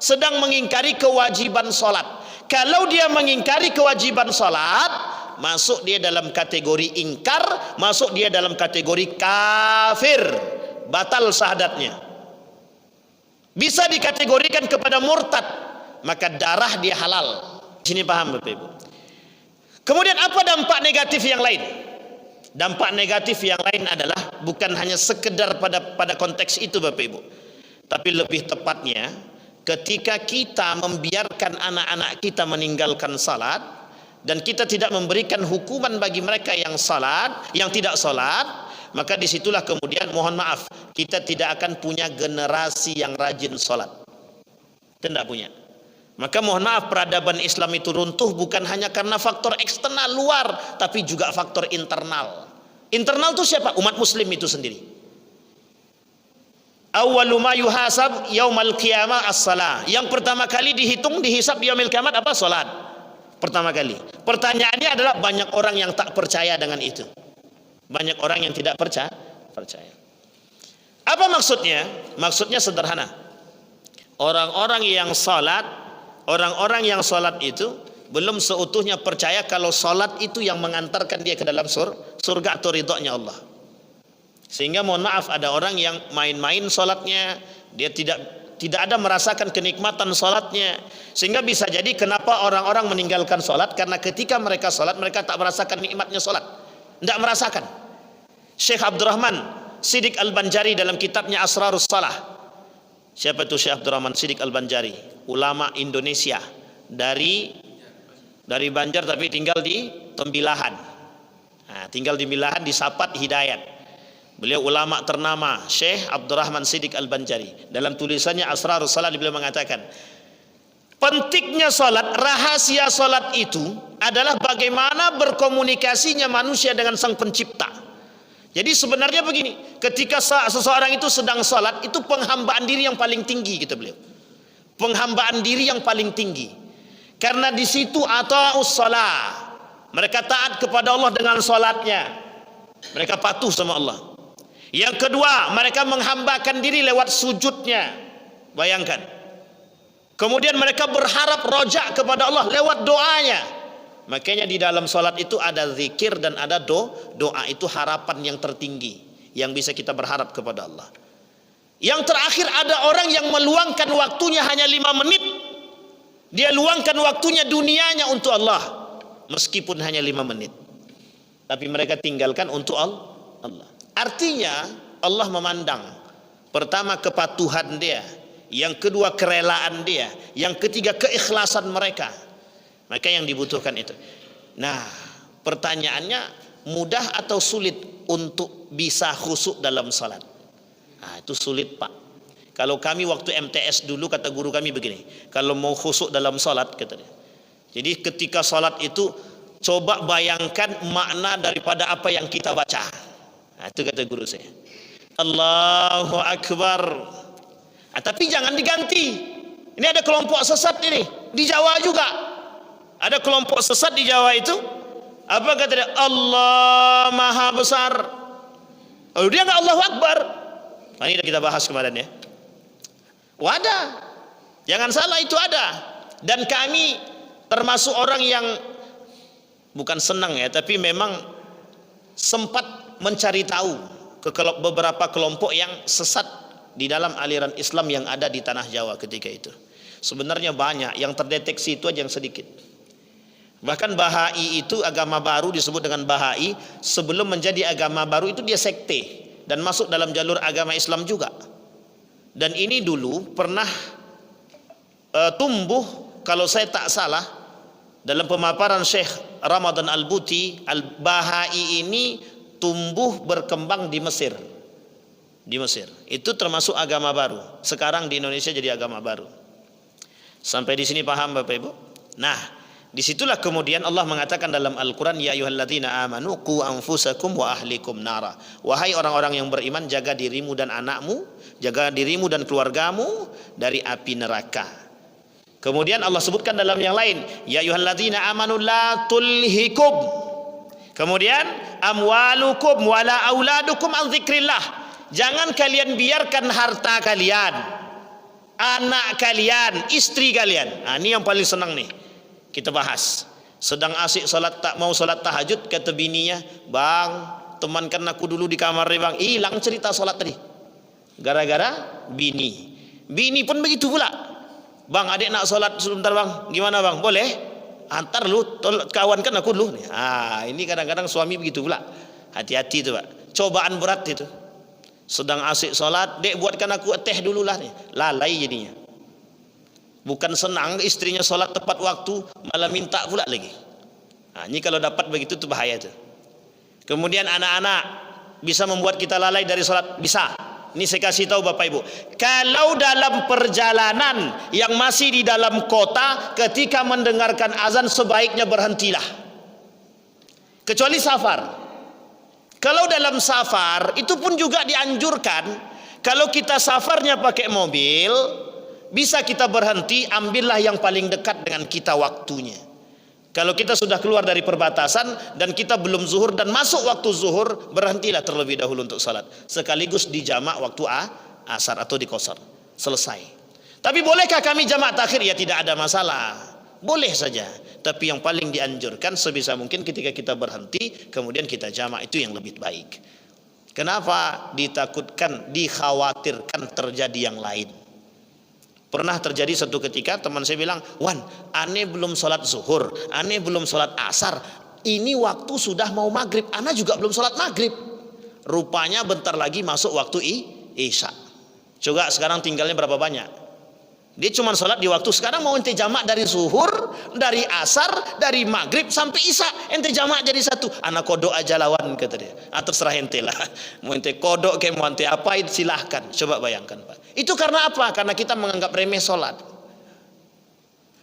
sedang mengingkari kewajiban salat. Kalau dia mengingkari kewajiban salat, masuk dia dalam kategori ingkar, masuk dia dalam kategori kafir, batal syahadatnya. Bisa dikategorikan kepada murtad, maka darah dia halal. Sini paham Bapak Ibu? Kemudian apa dampak negatif yang lain? Dampak negatif yang lain adalah bukan hanya sekedar pada konteks itu Bapak Ibu, tapi lebih tepatnya ketika kita membiarkan anak-anak kita meninggalkan salat, dan kita tidak memberikan hukuman bagi mereka yang salat, yang tidak salat, maka disitulah kemudian mohon maaf, kita tidak akan punya generasi yang rajin salat. Tidak punya. Maka mohon maaf, peradaban Islam itu runtuh bukan hanya karena faktor eksternal luar, tapi juga faktor internal. Internal itu siapa? Umat muslim itu sendiri. Awwalu ma yuhasab yaumal qiyamah as-salah. Yang pertama kali dihitung, dihisab di yaumil kiamat apa? Salat. Pertama kali. Pertanyaannya adalah banyak orang yang tak percaya dengan itu. Banyak orang yang tidak percaya. Apa maksudnya? Maksudnya sederhana. Orang-orang yang salat itu belum seutuhnya percaya kalau salat itu yang mengantarkan dia ke dalam surga atau ridhonya Allah. Sehingga mohon maaf, ada orang yang main-main salatnya, dia tidak ada merasakan kenikmatan salatnya. Sehingga bisa jadi kenapa orang-orang meninggalkan salat, karena ketika mereka salat mereka tak merasakan nikmatnya salat. Tidak merasakan. Syekh Abdurrahman Siddiq Al-Banjari dalam kitabnya Asrarus Salah. Siapa itu Syekh Abdurrahman Siddiq Al-Banjari? Ulama Indonesia dari Banjar tapi tinggal di Tembilahan. Nah, tinggal di Tembilahan di Sapat Hidayat. Beliau ulama ternama, Syekh Abdurrahman Siddiq Al-Banjari. Dalam tulisannya Asrarus Salat beliau mengatakan, pentingnya salat, rahasia salat itu adalah bagaimana berkomunikasinya manusia dengan Sang Pencipta. Jadi sebenarnya begini, ketika seseorang itu sedang salat, itu penghambaan diri yang paling tinggi, kata beliau. Penghambaan diri yang paling tinggi. Karena di situ ata'us shalah. Mereka taat kepada Allah dengan salatnya. Mereka patuh sama Allah. Yang kedua, mereka menghambakan diri lewat sujudnya. Bayangkan. Kemudian mereka berharap rojak kepada Allah lewat doanya. Makanya di dalam salat itu ada zikir dan ada doa. Itu harapan yang tertinggi yang bisa kita berharap kepada Allah. Yang terakhir, ada orang yang meluangkan waktunya hanya 5 menit. Dia luangkan waktunya dunianya untuk Allah, meskipun hanya 5 menit. Tapi mereka tinggalkan untuk Allah. Artinya Allah memandang, pertama kepatuhan dia, yang kedua kerelaan dia, yang ketiga keikhlasan mereka. Maka yang dibutuhkan itu. Nah, pertanyaannya, mudah atau sulit untuk bisa khusyuk dalam salat? Nah, itu sulit, Pak. Kalau kami waktu MTS dulu, kata guru kami begini, kalau mau khusyuk dalam salat, kata dia, jadi ketika salat itu coba bayangkan makna daripada apa yang kita baca. Nah, itu kata guru saya. Allahu Akbar. Nah, tapi jangan diganti. Ini ada kelompok sesat ini di Jawa juga. Ada kelompok sesat di Jawa itu. Apa kata dia? Allah Maha Besar. Oh, dia enggak Allahu Akbar. Nah, ini kita bahas kemarin ya. Wadah. Jangan salah, itu ada. Dan kami termasuk orang yang bukan senang ya, tapi memang sempat mencari tahu ke beberapa kelompok yang sesat di dalam aliran Islam yang ada di tanah Jawa ketika itu. Sebenarnya banyak, yang terdeteksi itu aja yang sedikit. Bahkan Bahai itu agama baru, disebut dengan Bahai. Sebelum menjadi agama baru itu dia sekte dan masuk dalam jalur agama Islam juga. Dan ini dulu pernah tumbuh, kalau saya tak salah, dalam pemaparan Syekh Ramadan Al-Buti, Al-Bahai ini tumbuh berkembang di Mesir. Di Mesir. Itu termasuk agama baru. Sekarang di Indonesia jadi agama baru. Sampai di sini paham Bapak Ibu? Nah, disitulah kemudian Allah mengatakan dalam Al-Quran, ya ayyuhalladzina amanu qu anfusakum wa ahlikum nara. Wahai orang-orang yang beriman, jaga dirimu dan anakmu, jaga dirimu dan keluargamu dari api neraka. Kemudian Allah sebutkan dalam yang lain, ya ayyuhalladzina amanu la tulhikum. Kemudian amwalukum wala auladukum an dzikrillah. Jangan kalian biarkan harta kalian, anak kalian, istri kalian. Nah, ini yang paling senang nih kita bahas. Sedang asik salat, tak mau salat tahajud, kata bininya, "Bang, temankan aku dulu di kamar nih, Bang." Hilang cerita salat tadi. Gara-gara bini. Bini pun begitu pula. "Bang, adik nak salat sebentar, Bang." "Gimana, Bang?" "Boleh. Antar lu, kawankan aku dulu." Ini kadang-kadang suami begitu pula. Hati-hati itu, Pak. Cobaan berat itu. Sedang asik salat, "Dek, buatkan aku teh dulu lah." Lalai jadinya. Bukan senang istrinya salat tepat waktu, malah minta pula lagi. Nah, ini kalau dapat begitu tuh bahaya tuh. Kemudian anak-anak bisa membuat kita lalai dari sholat, bisa. Ini saya kasih tahu Bapak Ibu, kalau dalam perjalanan yang masih di dalam kota, ketika mendengarkan azan sebaiknya berhentilah. Kecuali safar. Kalau dalam safar itu pun juga dianjurkan. Kalau kita safarnya pakai mobil, bisa kita berhenti, ambillah yang paling dekat dengan kita waktunya. Kalau kita sudah keluar dari perbatasan dan kita belum zuhur dan masuk waktu zuhur, berhentilah terlebih dahulu untuk salat. Sekaligus dijamak waktu asar atau dikosor. Selesai. Tapi bolehkah kami jamak takhir? Ya tidak ada masalah. Boleh saja. Tapi yang paling dianjurkan sebisa mungkin ketika kita berhenti, kemudian kita jamak, itu yang lebih baik. Kenapa? Ditakutkan, dikhawatirkan terjadi yang lain. Pernah terjadi satu ketika teman saya bilang, Wan, aneh belum sholat zuhur, aneh belum sholat asar, ini waktu sudah mau maghrib, aneh juga belum sholat maghrib. Rupanya bentar lagi masuk waktu isya. Coba sekarang tinggalnya berapa banyak? Dia cuma sholat di waktu. Sekarang mau ente jamak dari zuhur, dari asar, dari maghrib sampai isya, ente jamak jadi satu. Anak kodok aja lawan, kata dia. Terserah ente lah. Mau ente kodok ke mau ente apa, silahkan. Coba bayangkan Pak. Itu karena apa? Karena kita menganggap remeh sholat.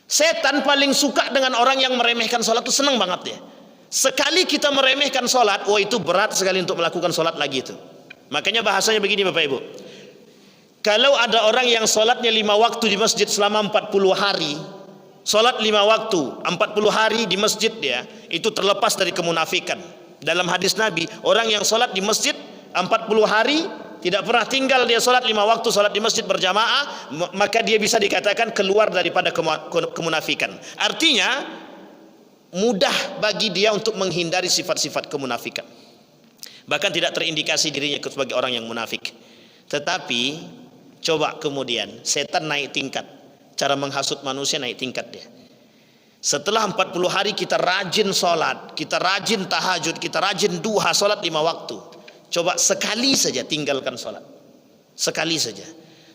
Setan paling suka dengan orang yang meremehkan sholat, itu senang banget dia. Sekali kita meremehkan sholat, wah itu berat sekali untuk melakukan sholat lagi itu. Makanya bahasanya begini Bapak Ibu. Kalau ada orang yang sholatnya 5 waktu di masjid selama 40 hari, sholat 5 waktu 40 hari di masjid, dia itu terlepas dari kemunafikan. Dalam hadis Nabi, orang yang sholat di masjid 40 hari, tidak pernah tinggal dia sholat 5 waktu sholat di masjid berjamaah, maka dia bisa dikatakan keluar daripada kemunafikan. Artinya mudah bagi dia untuk menghindari sifat-sifat kemunafikan, bahkan tidak terindikasi dirinya sebagai orang yang munafik. Tetapi coba kemudian setan naik tingkat, cara menghasut manusia naik tingkat dia. Setelah 40 hari kita rajin sholat, kita rajin tahajud, kita rajin duha, sholat 5 waktu. Coba sekali saja tinggalkan sholat. Sekali saja.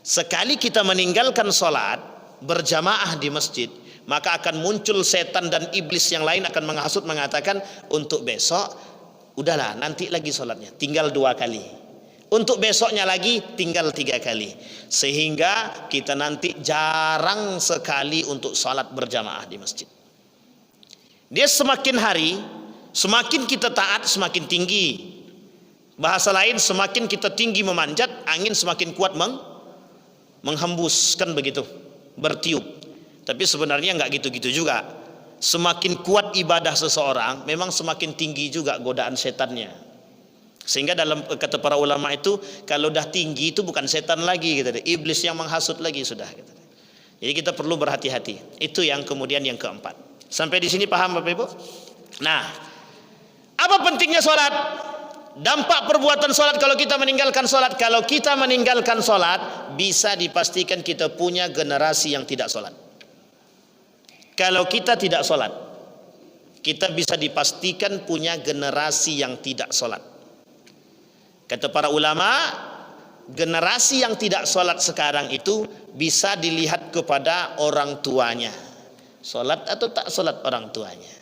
Sekali kita meninggalkan sholat berjamaah di masjid, maka akan muncul setan dan iblis yang lain akan menghasut, mengatakan untuk besok udahlah nanti lagi sholatnya, tinggal 2 kali. Untuk besoknya lagi tinggal 3 kali. Sehingga kita nanti jarang sekali untuk sholat berjamaah di masjid. Dia semakin hari, semakin kita taat semakin tinggi. Bahasa lain, semakin kita tinggi memanjat, angin semakin kuat menghembuskan begitu, bertiup. Tapi sebenarnya nggak gitu-gitu juga. Semakin kuat ibadah seseorang, memang semakin tinggi juga godaan setannya. Sehingga dalam kata para ulama itu, kalau dah tinggi itu bukan setan lagi, gitu, iblis yang menghasut lagi sudah. Gitu. Jadi kita perlu berhati-hati. Itu yang kemudian yang keempat. Sampai di sini paham Bapak Ibu? Nah, apa pentingnya sholat? Dampak perbuatan sholat kalau kita meninggalkan sholat. Kalau kita meninggalkan sholat, bisa dipastikan kita punya generasi yang tidak sholat. Kalau kita tidak sholat, kita bisa dipastikan punya generasi yang tidak sholat. Kata para ulama, generasi yang tidak sholat sekarang itu bisa dilihat kepada orang tuanya. Sholat atau tak sholat orang tuanya.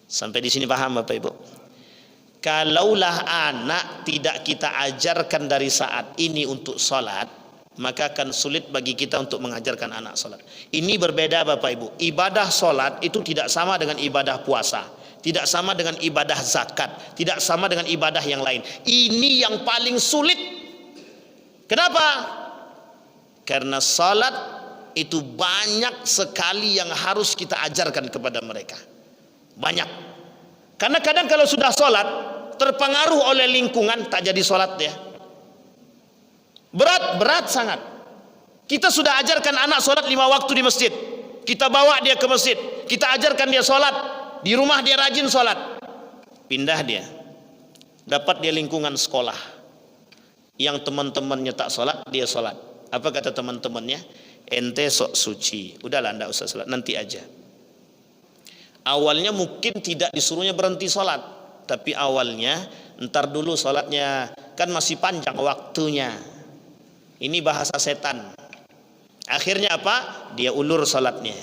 Sampai di sini paham Bapak Ibu? Kalaulah anak tidak kita ajarkan dari saat ini untuk sholat, maka akan sulit bagi kita untuk mengajarkan anak sholat. Ini berbeda Bapak Ibu. Ibadah sholat itu tidak sama dengan ibadah puasa, tidak sama dengan ibadah zakat, tidak sama dengan ibadah yang lain. Ini yang paling sulit. Kenapa? Karena salat itu banyak sekali yang harus kita ajarkan kepada mereka. Banyak. Karena kadang kalau sudah salat, terpengaruh oleh lingkungan, tak jadi salat ya. Berat sangat. Kita sudah ajarkan anak salat 5 waktu di masjid. Kita bawa dia ke masjid. Kita ajarkan dia salat. Di rumah dia rajin sholat, pindah dia, dapat dia lingkungan sekolah yang teman-temannya tak sholat, dia sholat. Apa kata teman-temannya? Ente sok suci, udahlah ndak usah sholat, nanti aja. Awalnya mungkin tidak disuruhnya berhenti sholat, tapi awalnya ntar dulu sholatnya, kan masih panjang waktunya. Ini bahasa setan. Akhirnya apa? Dia ulur sholatnya.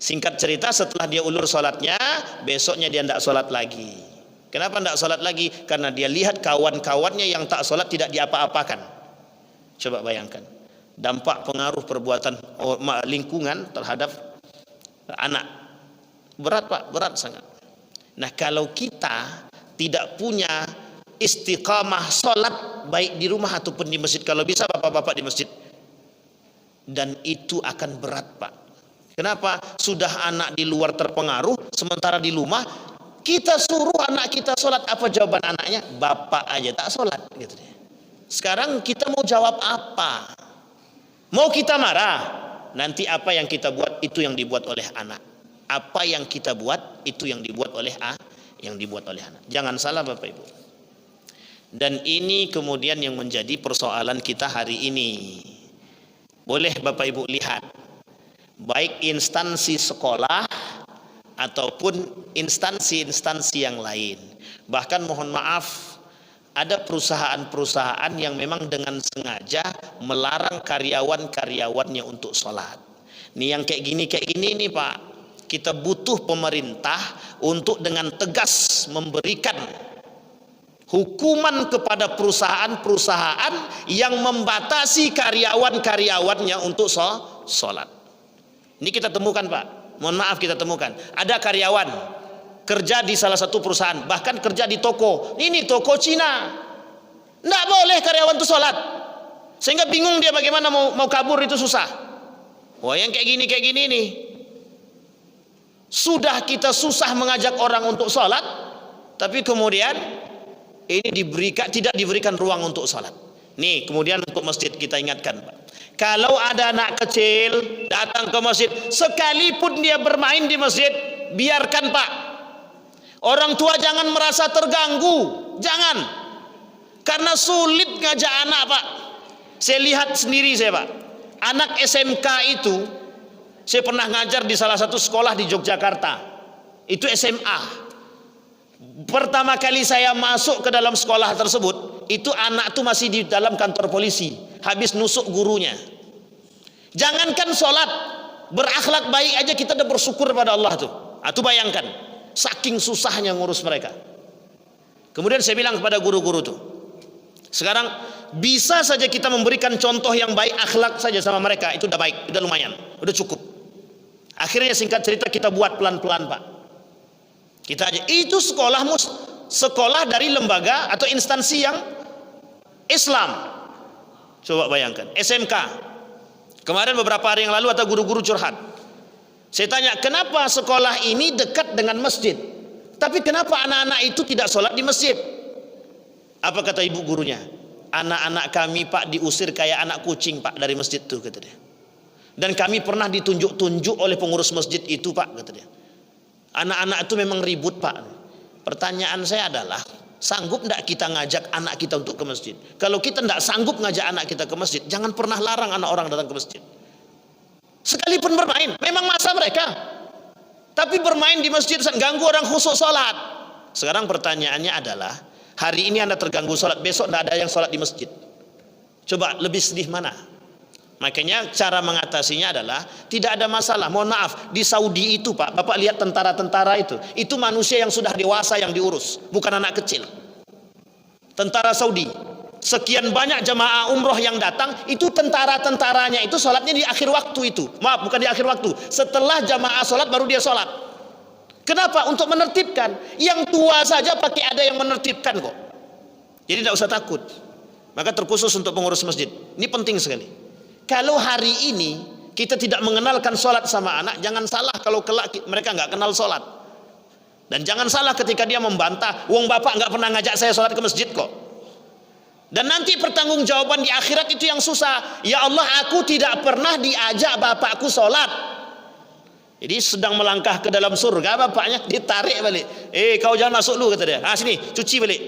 Singkat cerita, setelah dia ulur sholatnya, besoknya dia tidak sholat lagi. Kenapa tidak sholat lagi? Karena dia lihat kawan-kawannya yang tak sholat tidak diapa-apakan. Coba bayangkan dampak pengaruh perbuatan lingkungan terhadap anak. Berat Pak, berat sangat. Nah, kalau kita tidak punya istiqamah sholat baik di rumah ataupun di masjid, kalau bisa bapak-bapak di masjid, dan itu akan berat Pak. Kenapa? Sudah anak di luar terpengaruh, sementara di rumah kita suruh anak kita sholat. Apa jawaban anaknya? Bapak aja tak sholat gitu. Sekarang kita mau jawab apa? Mau kita marah? Nanti apa yang kita buat itu yang dibuat oleh anak. Apa yang kita buat itu yang dibuat oleh anak. Jangan salah Bapak Ibu. Dan ini kemudian yang menjadi persoalan kita hari ini. Boleh Bapak Ibu lihat, baik instansi sekolah ataupun instansi-instansi yang lain. Bahkan mohon maaf, ada perusahaan-perusahaan yang memang dengan sengaja melarang karyawan-karyawannya untuk sholat. Nih yang kayak gini nih Pak, kita butuh pemerintah untuk dengan tegas memberikan hukuman kepada perusahaan-perusahaan yang membatasi karyawan-karyawannya untuk sholat. Ini kita temukan Pak, mohon maaf kita temukan. Ada karyawan kerja di salah satu perusahaan, bahkan kerja di toko. Ini toko Cina, nggak boleh karyawan itu sholat. Sehingga bingung dia bagaimana mau kabur, itu susah. Wah yang kayak gini nih. Sudah kita susah mengajak orang untuk sholat, tapi kemudian ini tidak diberikan ruang untuk sholat. Nih kemudian untuk masjid kita ingatkan Pak, kalau ada anak kecil datang ke masjid, sekalipun dia bermain di masjid, biarkan Pak. Orang tua jangan merasa terganggu, jangan, karena sulit ngajak anak Pak. Saya lihat sendiri Pak, anak SMK itu saya pernah ngajar di salah satu sekolah di Yogyakarta, itu SMA. Pertama kali saya masuk ke dalam sekolah tersebut, itu anak tuh masih di dalam kantor polisi, habis nusuk gurunya. Jangankan sholat, berakhlak baik aja kita udah bersyukur pada Allah tuh. Tuh bayangkan, saking susahnya ngurus mereka. Kemudian saya bilang kepada guru-guru tuh, sekarang bisa saja kita memberikan contoh yang baik, akhlak saja sama mereka, itu udah baik, udah lumayan, udah cukup. Akhirnya singkat cerita kita buat pelan-pelan Pak. Kita aja, itu sekolah dari lembaga atau instansi yang Islam. Coba bayangkan, SMK. Kemarin beberapa hari yang lalu ada guru-guru curhat. Saya tanya, kenapa sekolah ini dekat dengan masjid, tapi kenapa anak-anak itu tidak sholat di masjid? Apa kata ibu gurunya? Anak-anak kami Pak diusir kayak anak kucing Pak dari masjid tuh, kata dia. Dan kami pernah ditunjuk-tunjuk oleh pengurus masjid itu Pak, kata dia. Anak-anak itu memang ribut Pak. Pertanyaan saya adalah, sanggup tidak kita ngajak anak kita untuk ke masjid? Kalau kita tidak sanggup ngajak anak kita ke masjid, jangan pernah larang anak orang datang ke masjid. Sekalipun bermain, memang masa mereka. Tapi bermain di masjid ganggu orang khusyuk sholat. Sekarang pertanyaannya adalah, hari ini Anda terganggu sholat, besok tidak ada yang sholat di masjid. Coba lebih sedih mana? Makanya cara mengatasinya adalah tidak ada masalah. Mohon maaf, di Saudi itu Pak, Bapak lihat tentara-tentara itu manusia yang sudah dewasa yang diurus, bukan anak kecil. Tentara Saudi, sekian banyak jemaah umroh yang datang, itu tentara-tentaranya itu sholatnya di akhir waktu itu. Maaf, bukan di akhir waktu, setelah jemaah sholat baru dia sholat. Kenapa? Untuk menertibkan. Yang tua saja pakai ada yang menertibkan kok. Jadi tidak usah takut. Maka terkhusus untuk pengurus masjid, ini penting sekali. Kalau hari ini kita tidak mengenalkan sholat sama anak, jangan salah kalau kelak mereka nggak kenal sholat. Dan jangan salah ketika dia membantah, wong bapak nggak pernah ngajak saya sholat ke masjid kok. Dan nanti pertanggungjawaban di akhirat itu yang susah. Ya Allah, aku tidak pernah diajak bapakku sholat. Jadi sedang melangkah ke dalam surga, bapaknya ditarik balik. Kau jangan masuk dulu, kata dia. Sini, cuci balik.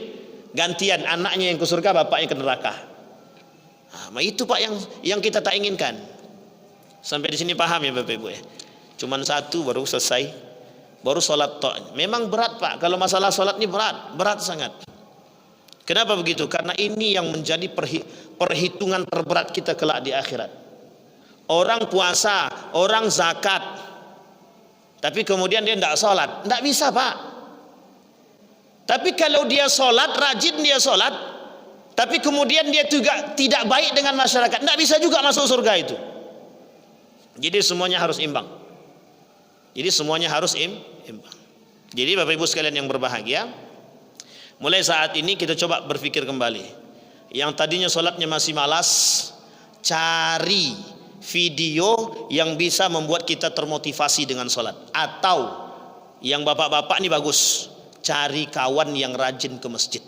Gantian, anaknya yang ke surga, bapaknya ke neraka. Itu Pak yang kita tak inginkan. Sampai di sini paham ya Bapak Ibu ya. Cuman satu baru selesai, baru sholat tok. Memang berat Pak, kalau masalah sholat ini berat sangat. Kenapa begitu? Karena ini yang menjadi perhitungan terberat kita kelak di akhirat. Orang puasa, orang zakat, tapi kemudian dia tidak sholat, tidak bisa Pak. Tapi kalau dia sholat, rajin dia sholat, tapi kemudian dia juga tidak baik dengan masyarakat, tidak bisa juga masuk surga itu. Jadi semuanya harus imbang. Jadi semuanya harus imbang. Jadi Bapak Ibu sekalian yang berbahagia, mulai saat ini kita coba berpikir kembali. Yang tadinya sholatnya masih malas, cari video yang bisa membuat kita termotivasi dengan sholat. Atau yang bapak-bapak ini bagus, cari kawan yang rajin ke masjid.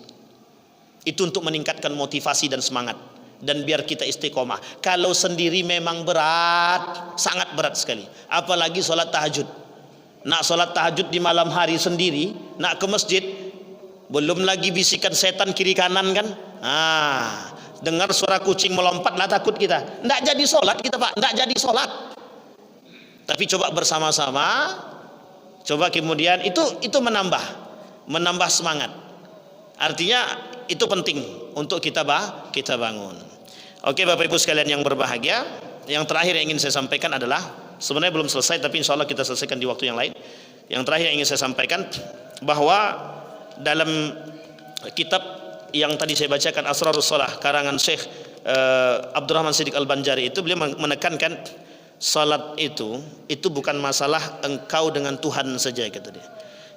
Itu untuk meningkatkan motivasi dan semangat, dan biar kita istiqomah. Kalau sendiri memang berat, sangat berat sekali. Apalagi sholat tahajud. Nak sholat tahajud di malam hari sendiri, nak ke masjid, belum lagi bisikan setan kiri kanan kan. Dengar suara kucing melompat lah takut kita. Tidak jadi sholat kita Pak, tidak jadi sholat. Tapi coba bersama-sama, coba kemudian itu menambah semangat. Artinya itu penting untuk kita bangun. Oke Bapak Ibu sekalian yang berbahagia, yang terakhir yang ingin saya sampaikan adalah, sebenarnya belum selesai tapi insya Allah kita selesaikan di waktu yang lain. Yang terakhir yang ingin saya sampaikan, bahwa dalam kitab yang tadi saya bacakan, Asrarus Shalah, karangan Syekh Abdurrahman Siddiq Al-Banjari, itu beliau menekankan salat itu bukan masalah engkau dengan Tuhan saja kata dia.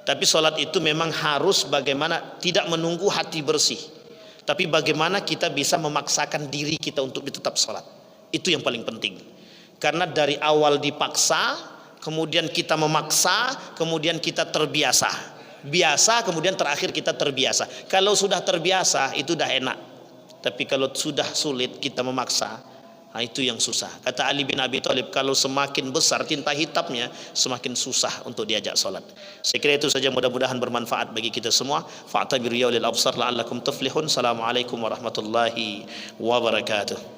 Tapi salat itu memang harus bagaimana tidak menunggu hati bersih, tapi bagaimana kita bisa memaksakan diri kita untuk tetap salat. Itu yang paling penting. Karena dari awal dipaksa, kemudian kita memaksa, kemudian kita terbiasa. Biasa, kemudian terakhir kita terbiasa. Kalau sudah terbiasa itu dah enak. Tapi kalau sudah sulit kita memaksa, itu yang susah. Kata Ali bin Abi Thalib, kalau semakin besar tinta hitamnya, semakin susah untuk diajak salat. Saya kira itu saja, mudah-mudahan bermanfaat bagi kita semua. Fa'tabiru ya ulil absar la'allakum tuflihun. Assalamualaikum warahmatullahi wabarakatuh.